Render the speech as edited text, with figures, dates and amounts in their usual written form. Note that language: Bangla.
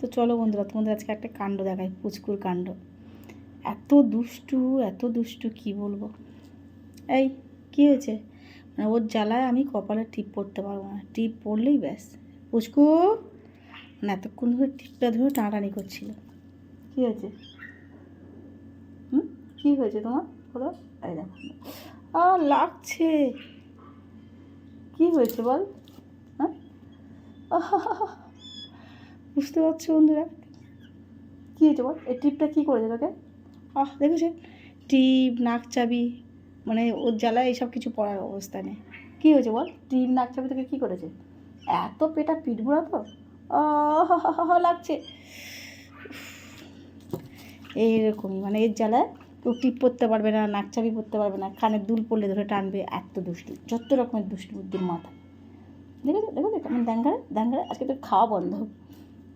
তো চলো বন্ধুরা, তোমাদের আজকে একটা কাণ্ড দেখাই, পুচকুর কাণ্ড। এত দুষ্টু কি বলবো। এই কী হয়েছে? মানে ওর জ্বালায় আমি কপালে টিপ পরতে পারবো না, টিপ পরলেই ব্যাস পুচকু। মানে এতক্ষণ ধরে টিপটা ধরে টানাটানি করছিল। কী হয়েছে? কী হয়েছে তোমার? বলো। এই দেখো, লাগছে। কী হয়েছে বল? হ্যাঁ, বুঝতে পারছো বন্ধুরা? কী হয়েছে বল? এই টিপটা কী করেছে তোকে? দেখেছে, টিপ, নাক চাবি, মানে ওর জ্বালায় এইসব কিছু পড়ার অবস্থা নেই। কী হয়েছে বল? টিপ, নাক চাবি তোকে কী করেছে? এত পেটা পিটবো না তো। লাগছে এইরকমই, মানে এর জ্বালায় কেউ টিপ পরতে পারবে না, নাক চাবি পরতে পারবে না, কানের দুল পরলে ধরে টানবে। এত দুষ্টু, যত রকমের দুষ্টু বুদ্ধির মাথা। দেখেছো কেমন দ্যাঙ্গারে। আজকে তোর খাওয়া বন্ধ।